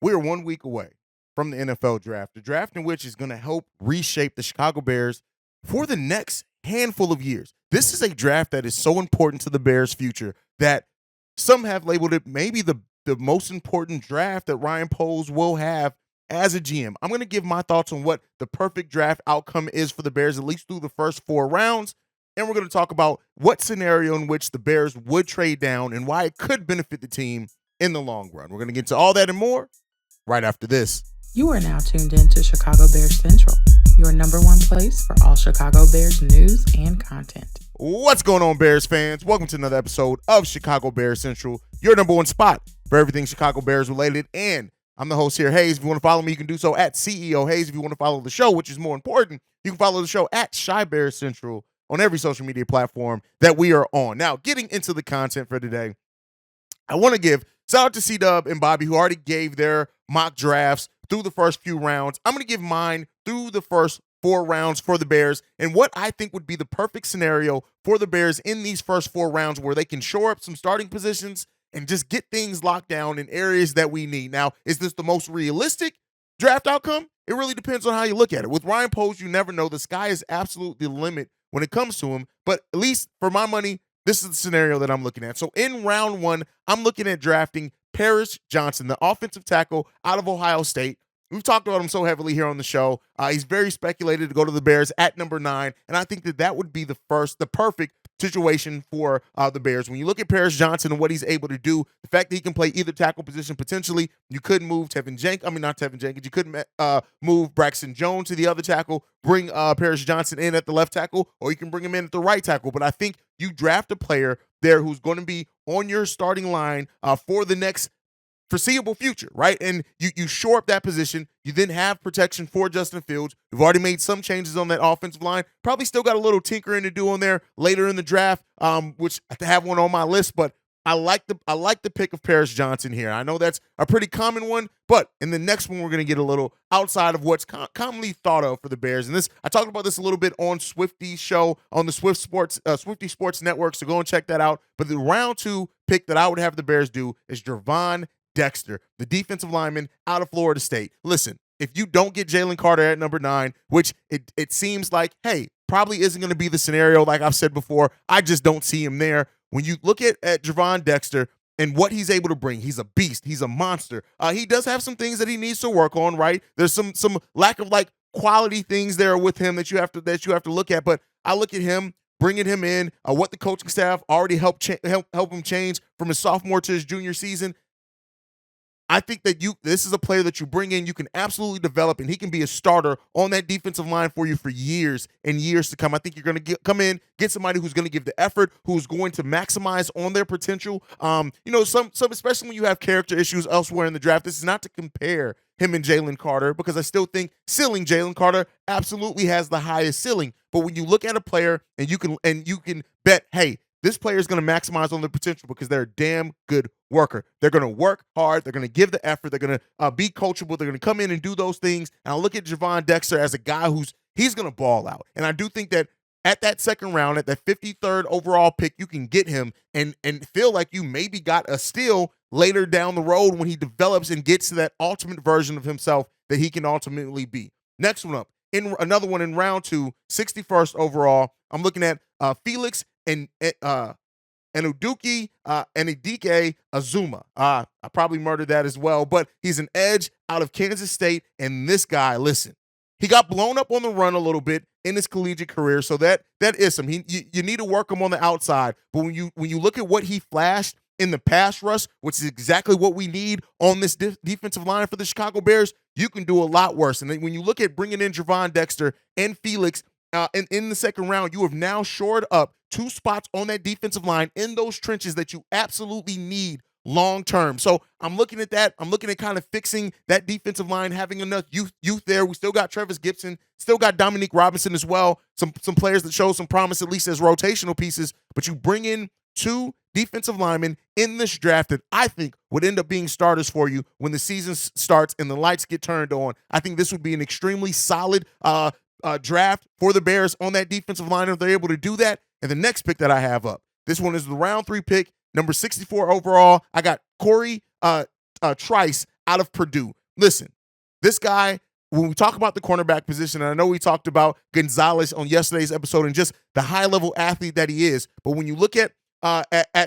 We are 1 week away from the NFL draft, the draft in which is going to help reshape the Chicago Bears for the next handful of years. This is a draft that is so important to the Bears' future that some have labeled it maybe the most important draft that Ryan Poles will have as a GM. I'm going to give my thoughts on what the perfect draft outcome is for the Bears, at least through the first 4 rounds. And we're going to talk about what scenario in which the Bears would trade down and why it could benefit the team in the long run. We're going to get into all that and more right after this. You are now tuned in to Chicago Bears Central, your number one place for all Chicago Bears news and content. What's going on, Bears fans? Welcome to another episode of Chicago Bears Central, your number one spot for everything Chicago Bears related. And I'm the host here, Haize. If you want to follow me, you can do so at CEO Haize. If you want to follow the show, which is more important, you can follow the show at Chi Bears Central on every social media platform that we are on. Now, getting into the content for today, I want to give shout out to C-Dub and Bobby, who already gave their mock drafts through the first few rounds. I'm going to give mine through the first 4 rounds for the Bears and what I think would be the perfect scenario for the Bears in these first 4 rounds where they can shore up some starting positions and just get things locked down in areas that we need. Now, is this the most realistic draft outcome? It really depends on how you look at it. With Ryan Poles, you never know. The sky is absolutely the limit when it comes to him. But at least for my money, this is the scenario that I'm looking at. So in round 1, I'm looking at drafting Paris Johnson, the offensive tackle out of Ohio State. We've talked about him so heavily here on the show. He's very speculated to go to the Bears at number 9, and I think that would be the perfect situation for the Bears. When you look at Paris Johnson and what he's able to do, the fact that he can play either tackle position potentially, you could move not Tevin Jenkins, you couldn't move Braxton Jones to the other tackle, bring Paris Johnson in at the left tackle, or you can bring him in at the right tackle. But I think you draft a player there who's going to be on your starting line for the next foreseeable future, right? And you shore up that position. You then have protection for Justin Fields. We've already made some changes on that offensive line. Probably still got a little tinkering to do on there later in the draft, which I have one on my list, but I like the pick of Paris Johnson here. I know that's a pretty common one, but in the next one, we're going to get a little outside of what's commonly thought of for the Bears. And I talked about this a little bit on Swifty's show on the Swifty Sports Network, so go and check that out. But the round 2 pick that I would have the Bears do is Gervon Dexter, the defensive lineman out of Florida State. Listen, if you don't get Jalen Carter at number 9, which it seems like, hey, probably isn't going to be the scenario like I've said before, I just don't see him there. When you look at Gervon Dexter and what he's able to bring, he's a beast. He's a monster. He does have some things that he needs to work on, right? There's some lack of quality things there with him that you have to look at. But I look at him, bringing him in, what the coaching staff already help him change from his sophomore to his junior season. I think that this is a player that you bring in, you can absolutely develop, and he can be a starter on that defensive line for you for years and years to come. I think you're going to come in, get somebody who's going to give the effort, who's going to maximize on their potential. Some especially when you have character issues elsewhere in the draft. This is not to compare him and Jalen Carter, because I still think ceiling Jalen Carter absolutely has the highest ceiling. But when you look at a player and you can bet, hey, this player is going to maximize on their potential because they're a damn good worker. They're going to work hard. They're going to give the effort. They're going to be coachable. They're going to come in and do those things. And I look at Gervon Dexter as a guy he's going to ball out. And I do think that at that second round, at that 53rd overall pick, you can get him and feel like you maybe got a steal later down the road when he develops and gets to that ultimate version of himself that he can ultimately be. Next one up, in another one in round 2, 61st overall, I'm looking at Felix and Uduki and Idike Azuma. I probably murdered that as well, but he's an edge out of Kansas State, and this guy, listen, he got blown up on the run a little bit in his collegiate career, so that is him. You need to work him on the outside, but when you look at what he flashed in the pass rush, which is exactly what we need on this defensive line for the Chicago Bears, you can do a lot worse. And then when you look at bringing in Gervon Dexter and Felix in the second round, you have now shored up 2 spots on that defensive line in those trenches that you absolutely need long term. So I'm looking at that. I'm looking at kind of fixing that defensive line, having enough youth there. We still got Travis Gibson, still got Dominique Robinson as well. Some players that show some promise, at least as rotational pieces. But you bring in 2 defensive linemen in this draft that I think would end up being starters for you when the season starts and the lights get turned on. I think this would be an extremely solid draft for the Bears on that defensive line if they're able to do that. And the next pick that I have up, this one is the round 3 pick, number 64 overall. I got Corey Trice out of Purdue. Listen, this guy, when we talk about the cornerback position, and I know we talked about Gonzalez on yesterday's episode and just the high-level athlete that he is, but when you look at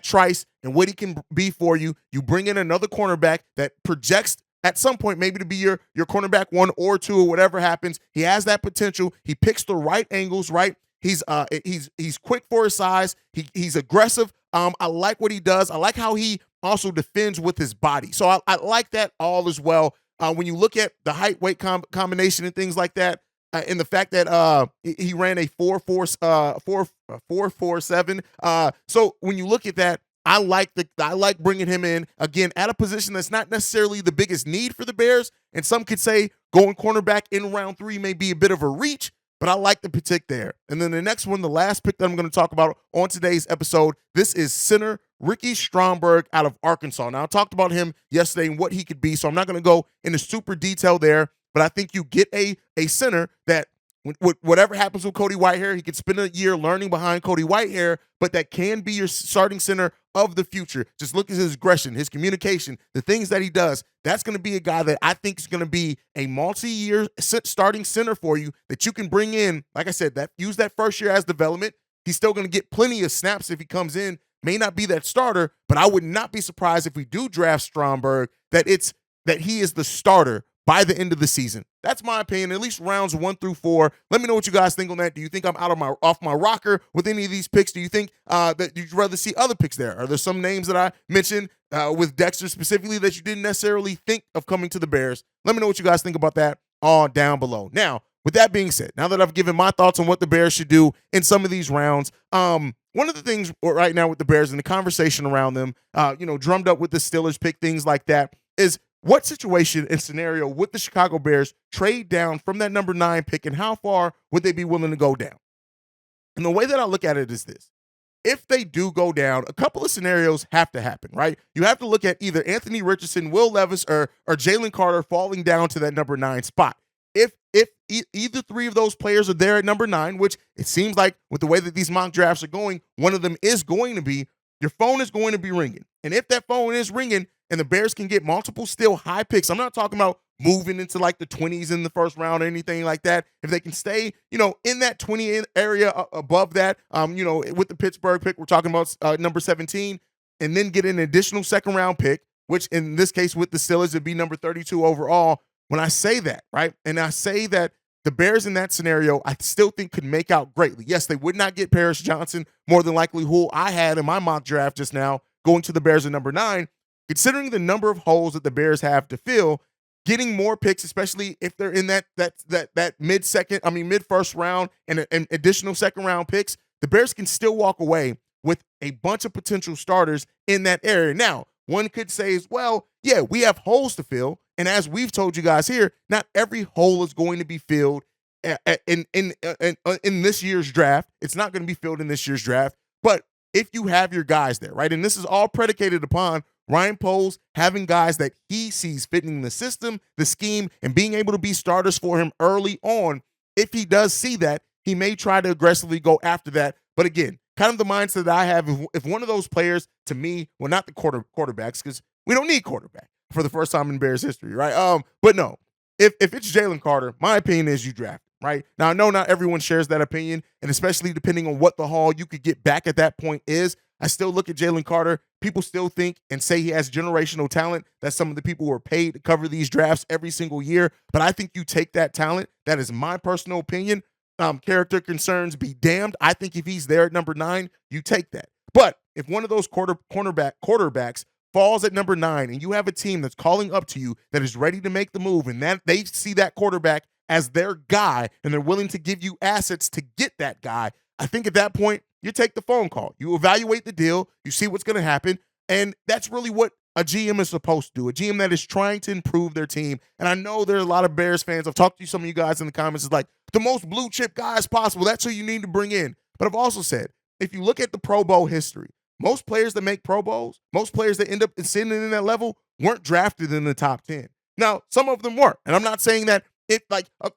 Trice and what he can be for you, you bring in another cornerback that projects at some point maybe to be your cornerback 1 or 2 or whatever happens. He has that potential. He picks the right angles, right? He's quick for his size. He's aggressive. I like what he does. I like how he also defends with his body. So I like that all as well. When you look at the height weight combination and things like that, and the fact that he ran a 4.47. So when you look at that, I like bringing him in again at a position that's not necessarily the biggest need for the Bears. And some could say going cornerback in round 3 may be a bit of a reach, but I like the pick there. And then the next one, the last pick that I'm going to talk about on today's episode, this is center Ricky Stromberg out of Arkansas. Now, I talked about him yesterday and what he could be, so I'm not going to go into super detail there, but I think you get a center that whatever happens with Cody Whitehair, he could spend a year learning behind Cody Whitehair, but that can be your starting center of the future. Just look at his aggression, his communication, the things that he does. That's going to be a guy that I think is going to be a multi-year starting center for you that you can bring in. Like I said, use that first year as development. He's still going to get plenty of snaps if he comes in. May not be that starter, but I would not be surprised if we do draft Stromberg that he is the starter by the end of the season. That's my opinion, at least rounds 1 through 4. Let me know what you guys think on that. Do you think I'm off my rocker with any of these picks? Do you think that you'd rather see other picks there? Are there some names that I mentioned with Dexter specifically that you didn't necessarily think of coming to the Bears? Let me know what you guys think about that all down below. Now, with that being said, now that I've given my thoughts on what the Bears should do in some of these rounds, one of the things right now with the Bears and the conversation around them, drummed up with the Steelers pick, things like that, is what situation and scenario would the Chicago Bears trade down from that number 9 pick, and how far would they be willing to go down? And the way that I look at it is this. If they do go down, a couple of scenarios have to happen, right? You have to look at either Anthony Richardson, Will Levis, or Jalen Carter falling down to that number 9 spot. If either 3 of those players are there at number 9, which it seems like with the way that these mock drafts are going, one of them is going to be, your phone is going to be ringing. And if that phone is ringing and the Bears can get multiple still high picks, I'm not talking about moving into like the 20s in the first round or anything like that. If they can stay, in that 20 area above that, with the Pittsburgh pick, we're talking about number 17, and then get an additional second round pick, which in this case with the Steelers would be number 32 overall. When I say that, right, and I say that the Bears in that scenario, I still think could make out greatly. Yes, they would not get Paris Johnson, more than likely who I had in my mock draft just now, going to the Bears at number 9. Considering the number of holes that the Bears have to fill, getting more picks, especially if they're in that mid first round and additional second round picks, the Bears can still walk away with a bunch of potential starters in that area. Now, one could say as well, yeah, we have holes to fill. And as we've told you guys here, not every hole is going to be filled in this year's draft. It's not going to be filled in this year's draft. But if you have your guys there, right, and this is all predicated upon Ryan Poles having guys that he sees fitting the system, the scheme, and being able to be starters for him early on, if he does see that, he may try to aggressively go after that. But again, kind of the mindset that I have, if one of those players, to me, well, not the quarterbacks, because we don't need quarterback for the first time in Bears history, right? But no, if it's Jalen Carter, my opinion is you draft him, right? Now, I know not everyone shares that opinion, and especially depending on what the haul you could get back at that point is, I still look at Jalen Carter. People still think and say he has generational talent. That's some of the people who are paid to cover these drafts every single year. But I think you take that talent. That is my personal opinion. Character concerns be damned. I think if he's there at number 9, you take that. But if one of those quarterbacks falls at number 9 and you have a team that's calling up to you that is ready to make the move and that they see that quarterback as their guy and they're willing to give you assets to get that guy, I think at that point, you take the phone call. You evaluate the deal. You see what's going to happen. And that's really what a GM is supposed to do, a GM that is trying to improve their team. And I know there are a lot of Bears fans. I've talked to some of you guys in the comments. It's like the most blue chip guys possible. That's who you need to bring in. But I've also said, if you look at the Pro Bowl history, most players that make Pro Bowls, most players that end up sitting in that level weren't drafted in the top 10. Now, some of them were. And I'm not saying that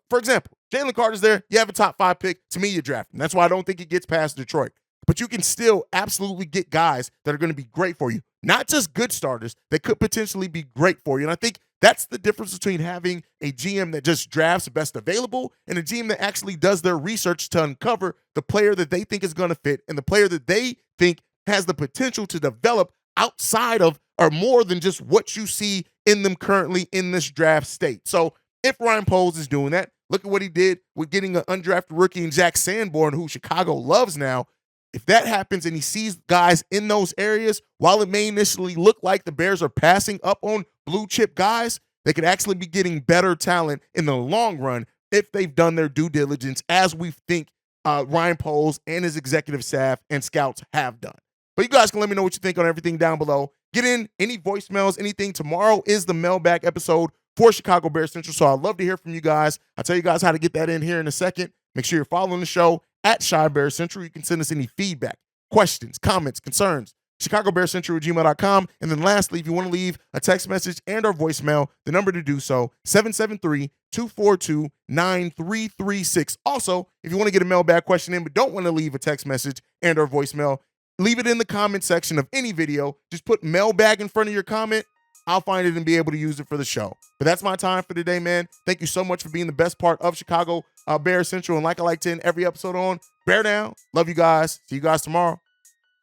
for example, Jalen Carter's there. You have a top 5 pick. To me, you draft him. That's why I don't think he gets past Detroit. But you can still absolutely get guys that are going to be great for you. Not just good starters that could potentially be great for you. And I think That's the difference between having a GM that just drafts best available and a GM that actually does their research to uncover the player that they think is going to fit and the player that they think has the potential to develop outside of or more than just what you see in them currently in this draft state. So if Ryan Poles is doing that, look at what he did with getting an undrafted rookie in Jack Sanborn, who Chicago loves now. If that happens and he sees guys in those areas, while it may initially look like the Bears are passing up on blue chip guys, they could actually be getting better talent in the long run if they've done their due diligence, as we think Ryan Poles and his executive staff and scouts have done. But you guys can let me know what you think on everything down below. Get in any voicemails, anything. Tomorrow is the mailbag episode for Chicago Bears Central, so I'd love to hear from you guys. I'll tell you guys how to get that in here in a second. Make sure you're following the show at Chi Bears Central. You can send us any feedback, questions, comments, concerns, ChicagoBearsCentral@gmail.com. And then lastly, if you want to leave a text message and or voicemail, the number to do so, 773-242-9336. Also, if you want to get a mailbag question in but don't want to leave a text message and or voicemail, leave it in the comment section of any video. Just put mailbag in front of your comment. I'll find it and be able to use it for the show. But that's my time for today, man. Thank you so much for being the best part of Chicago Bears Central. And like I like to end every episode on, bear down. Love you guys. See you guys tomorrow.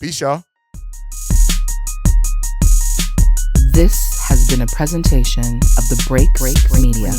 Peace, y'all. This has been a presentation of the Break Media.